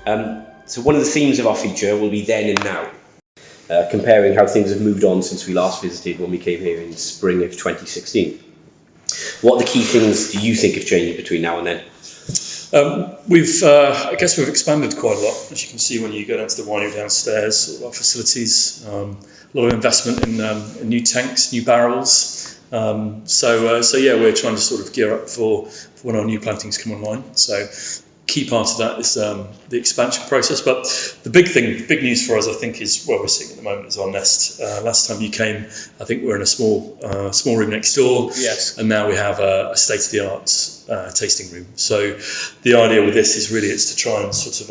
So one of the themes of our feature will be then and now, comparing how things have moved on since we last visited when we came here in spring of 2016. What are the key things do you think have changed between now and then? I guess we've expanded quite a lot, as you can see when you go down to the winery downstairs. Our facilities, a lot of investment in new tanks, new barrels. So yeah, we're trying to sort of gear up for when our new plantings come online. So key part of that is the expansion process. But the big news for us, I think, is where we're sitting at the moment is our nest. Last time you came, I think we were in a small room next door. Yes. And now we have a state-of-the-art tasting room. So the idea with this is really it's to try and sort of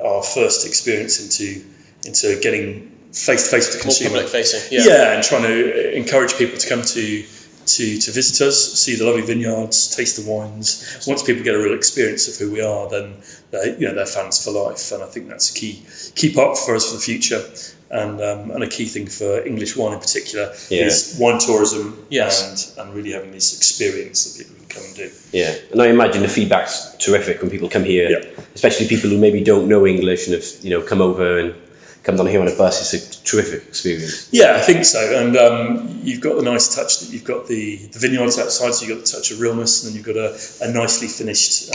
our first experience into getting face-to-face with the consumer. More public-facing. Yeah, and trying to encourage people to come to visit us, see the lovely vineyards, taste the wines. Once people get a real experience of who we are, then they're fans for life, and I think that's a key part for us for the future, and a key thing for English wine in particular is wine tourism. Yes. and really having this experience that people can come and do. Yeah, and I imagine the feedback's terrific when people come here, especially people who maybe don't know English and have come over and come down here on a bus. It's a terrific experience. Yeah, I think so. And you've got the nice touch that you've got the vineyards outside, so you've got the touch of realness, and then you've got a nicely finished,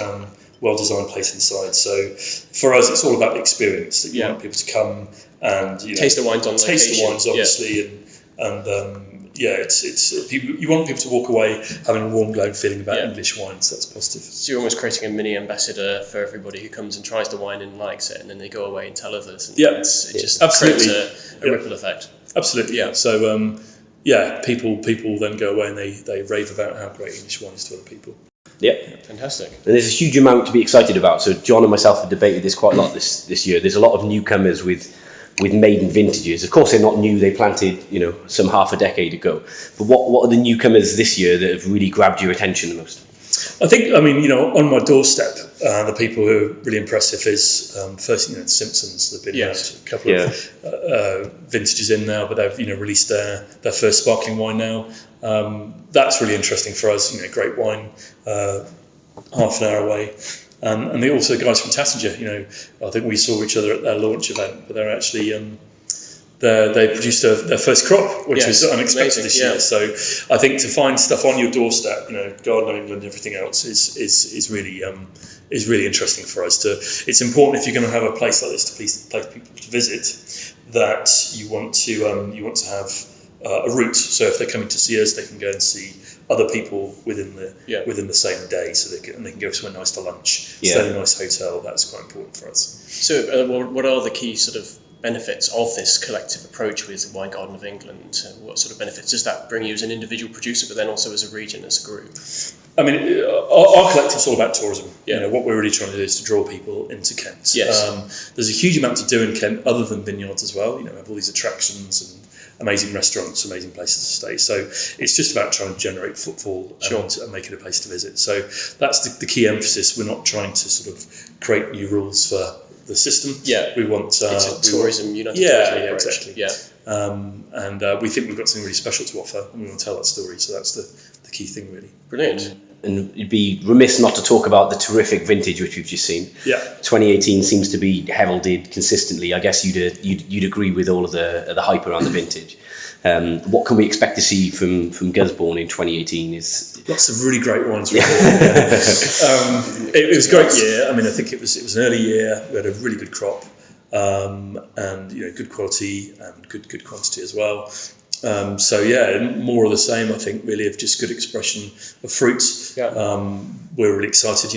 well-designed place inside. So for us, it's all about the experience that you want people to come and taste the wines on location. Taste the wines, obviously, and it's people, you want people to walk away having a warm, glowing feeling about English wines. That's positive. So you're almost creating a mini ambassador for everybody who comes and tries the wine and likes it, and then they go away and tell others. And it just absolutely creates a ripple effect. Absolutely, yeah. So people then go away and they rave about how great English wine is to other people. Yeah, fantastic. And there's a huge amount to be excited about. So John and myself have debated this quite a lot this year. There's a lot of newcomers with maiden vintages. Of course, they're not new. They planted, some half a decade ago. But what are the newcomers this year that have really grabbed your attention the most? I think, on my doorstep, the people who are really impressive is first, the Simpsons. They've been a couple of vintages in now, but they've released their first sparkling wine now. That's really interesting for us. Great wine, half an hour away. And they also guys from Tassinger, I think we saw each other at their launch event, but they're actually they produced their first crop, which was unexpected this year. So I think to find stuff on your doorstep, Garden of England, everything else is really interesting for us. It's important if you're going to have a place like this to place people to visit, that you want to have a route. So if they're coming to see us, they can go and see other people within the same day, so they can go somewhere nice for lunch, stay in a nice hotel. That's quite important for us. So what are the key sort of benefits of this collective approach with the Wine Garden of England? What sort of benefits does that bring you as an individual producer, but then also as a region, as a group? I mean, our collective's all about tourism. What we're really trying to do is to draw people into Kent. Yes. There's a huge amount to do in Kent other than vineyards as well. We have all these attractions and amazing restaurants, amazing places to stay. So it's just about trying to generate footfall and make it a place to visit. So that's the key emphasis. We're not trying to sort of create new rules for the system. We want it's a tourism, united tourism approach. Exactly. And we think we've got something really special to offer, and we want to tell that story. So that's the key thing, really. Brilliant. And you'd be remiss not to talk about the terrific vintage which we've just seen. 2018 seems to be heralded consistently. I guess you'd agree with all of the hype around the vintage. What can we expect to see from Gusbourne in 2018? Is lots of really great wines. It was a great year. I mean, I think it was an early year. We had a really good crop, and good quality and good quantity as well. More of the same. I think really of just good expression of fruits. We're really excited.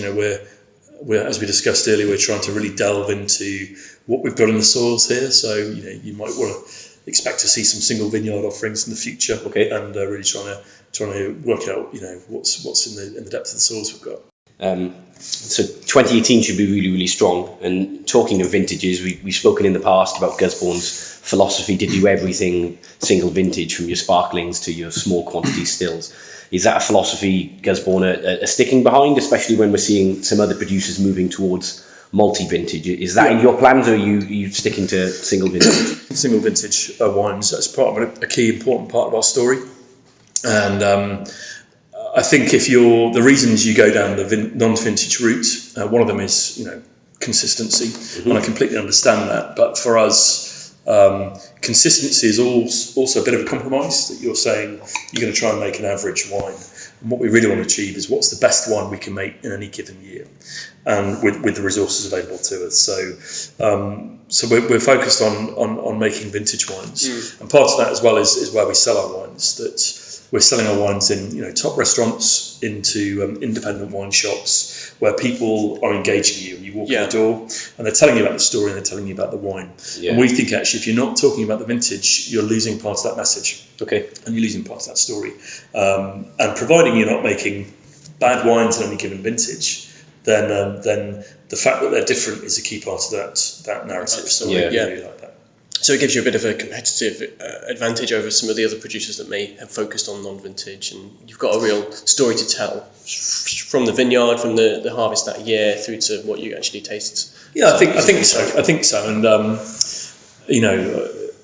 We're as we discussed earlier, we're trying to really delve into what we've got in the soils here. So you might want to expect to see some single vineyard offerings in the future. And really trying to work out what's in the depth of the soils we've got. So 2018 should be really, really strong. And talking of vintages, we've spoken in the past about Gusbourne's philosophy to do everything single vintage, from your sparklings to your small quantity stills. Is that a philosophy Gusbourne are sticking behind, especially when we're seeing some other producers moving towards multi-vintage? Is that in your plans, or are you sticking to single vintage? Single vintage wines, that's part of a key important part of our story. And I think the reasons you go down the non-vintage route, one of them is consistency, and I completely understand that. But for us, consistency is also a bit of a compromise, that you're saying you're going to try and make an average wine. And what we really want to achieve is what's the best wine we can make in any given year, and with the resources available to us. So we're focused on making vintage wines, and part of that as well is where we sell our wines. That we're selling our wines in top restaurants, into independent wine shops, where people are engaging you, and you walk in the door and they're telling you about the story and they're telling you about the wine. And we think actually if you're not talking about the vintage, you're losing part of that message. Okay. And you're losing part of that story. And providing you're not making bad wines in any given vintage, then the fact that they're different is a key part of that narrative. So we really like that. So it gives you a bit of a competitive advantage over some of the other producers that may have focused on non-vintage, and you've got a real story to tell from the vineyard, from the harvest that year through to what you actually taste. Yeah, I think so. And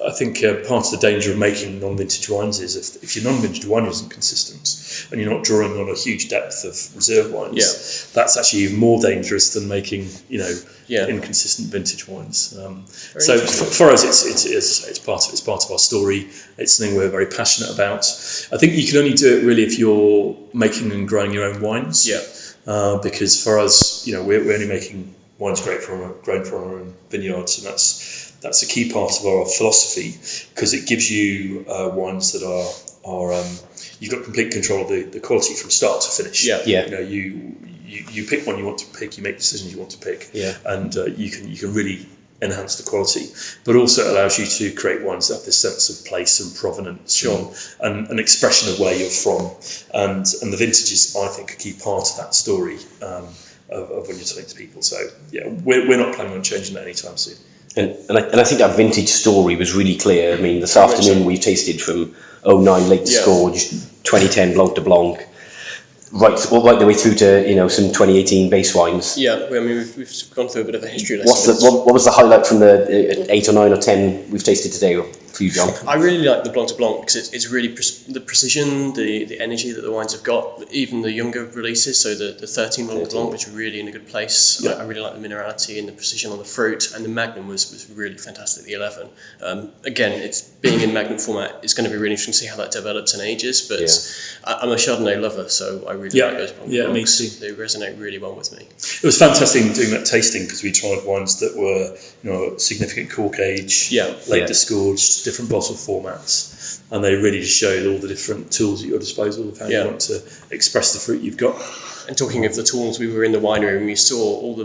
I think part of the danger of making non-vintage wines is if your non-vintage wine isn't consistent and you're not drawing on a huge depth of reserve wines, that's actually even more dangerous than making inconsistent vintage wines. So for us, it's part of our story. It's something we're very passionate about. I think you can only do it really if you're making and growing your own wines. Because for us, we're only making wines grown from our own vineyards, and that's a key part of our philosophy, because it gives you wines that are you've got complete control of the quality from start to finish. You pick one you want to pick, you make decisions you want to pick, and you can really enhance the quality, but also it allows you to create wines that have this sense of place and provenance, and an expression of where you're from, and the vintage is, I think, a key part of that story of when you're telling to people. So we're not planning on changing that anytime soon. And I think that vintage story was really clear. I mean, this afternoon we've tasted from 09 Late Disgorge, 2010 Blanc de Blanc, right the way through to some 2018 base wines. We've gone through a bit of a history lesson. What was the highlight from the 8 or 9 or 10 we've tasted today? For you, John? I really like the Blanc de Blanc because it's really the precision, the energy that the wines have got. Even the younger releases, so the 13 Blanc de Blanc was really in a good place. I really like the minerality and the precision on the fruit, and the Magnum was really fantastic, the 11. Again, it's being in Magnum format, it's going to be really interesting to see how that develops and ages, but I'm a Chardonnay lover, so I really like those Blanc de Blancs. Me too. They resonate really well with me. It was fantastic doing that tasting, because we tried wines that were significant cork age, late disgorged, different bottle formats, and they really just showed all the different tools at your disposal of how you want to express the fruit you've got. And talking of the tools, we were in the winery and we saw all the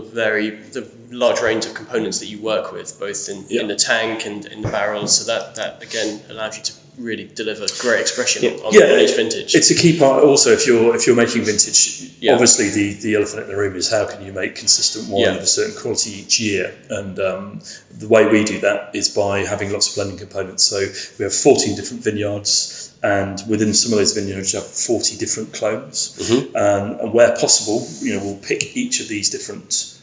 large range of components that you work with, both in the tank and in the barrels. So that again allows you to really deliver great expression on each vintage. It's a key part also if you're making vintage. Obviously, the elephant in the room is how can you make consistent wine of a certain quality each year, and the way we do that is by having lots of blending components. So we have 14 different vineyards, and within some of those vineyards you have 40 different clones, and where possible, we'll pick each of these different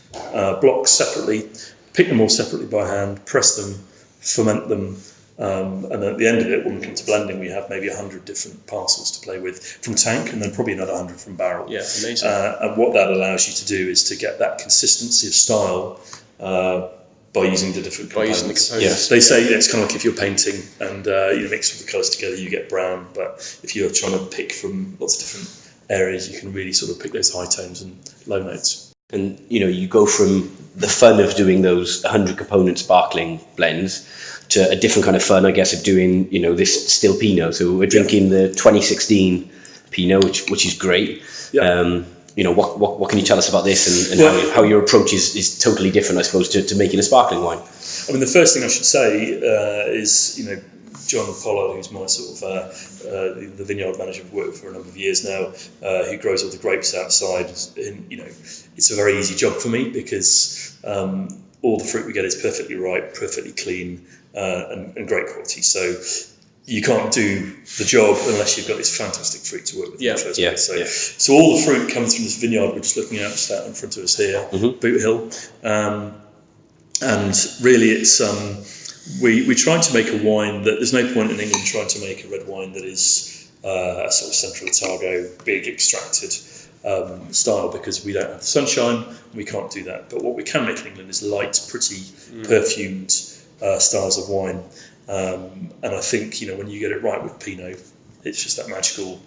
blocks separately, pick them all separately by hand, press them, ferment them. And at the end of it, when we come to blending, we have maybe 100 different parcels to play with from tank, and then probably another 100 from barrel. Yeah, amazing. And what that allows you to do is to get that consistency of style by using the different components. They say it's kind of like if you're painting and you mix all the colours together, you get brown. But if you're trying to pick from lots of different areas, you can really sort of pick those high tones and low notes. And you go from the fun of doing those 100 component sparkling blends to a different kind of fun, I guess, of doing this still Pinot. So we're drinking the 2016 Pinot, which is great. What can you tell us about this, and how your approach is totally different, I suppose, to making a sparkling wine? I mean, the first thing I should say is John Pollard, who's my sort of the vineyard manager I've worked with for a number of years now, who grows all the grapes outside. And, it's a very easy job for me, because all the fruit we get is perfectly ripe, perfectly clean, and great quality. So you can't do the job unless you've got this fantastic fruit to work with in the first place. So all the fruit comes from this vineyard we're just looking at just out in front of us here, Boot Hill, and really it's we tried to make a wine that there's no point in England trying to make a red wine that is a sort of central Otago, big extracted. style because we don't have the sunshine. We can't do that. But what we can make in England is light, pretty, perfumed styles of wine. And I think, when you get it right with Pinot, it's just that magical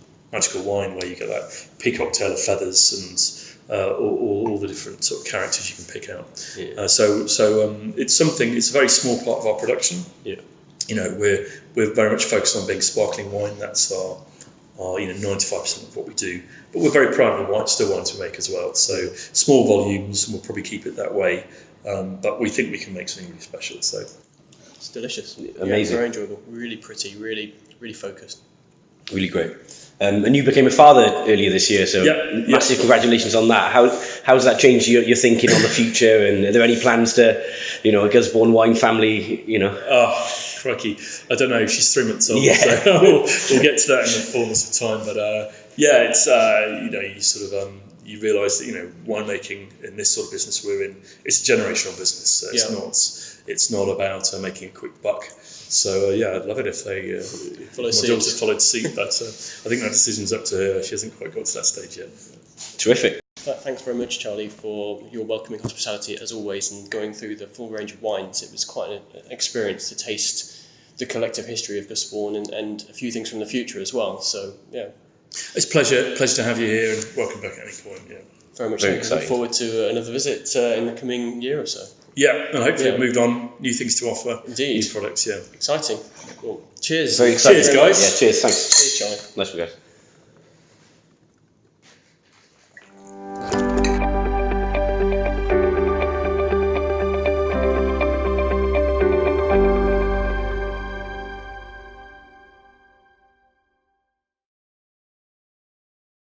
wine where you get that peacock tail of feathers and all the different sort of characters you can pick out. Yeah. It's a very small part of our production. Yeah. We're very much focused on being sparkling wine. That's our 95% of what we do. But we're very proud of the still wines we make as well. So small volumes, and we'll probably keep it that way. But we think we can make something really special. So it's delicious. Amazing. Yeah, very enjoyable. Really pretty. Really, really focused. Really great. And you became a father earlier this year, so massive congratulations on that. How's that changed your thinking on the future? And are there any plans to, a Gusbourne wine family? Oh, crikey! I don't know. She's 3 months old, Yeah. so we'll get to that in the fullness of time. But it's you sort of you realise that winemaking in this sort of business we're in, it's a generational business. So it's not about making a quick buck. So I'd love it if my daughter followed suit, but I think that decision's up to her. She hasn't quite got to that stage yet. Terrific. Thanks very much, Charlie, for your welcoming hospitality as always, and going through the full range of wines. It was quite an experience to taste the collective history of Gusbourne and a few things from the future as well. So it's a pleasure to have you here, and welcome back at any point. Yeah, very much. Very Look forward to another visit in the coming year or so. Yeah, and hopefully we've moved on, new things to offer, indeed, new products. Yeah, exciting. Well, cheers. Very exciting. Cheers, guys. Yeah, cheers. Thanks. Cheers, Charlie. Nice, guys.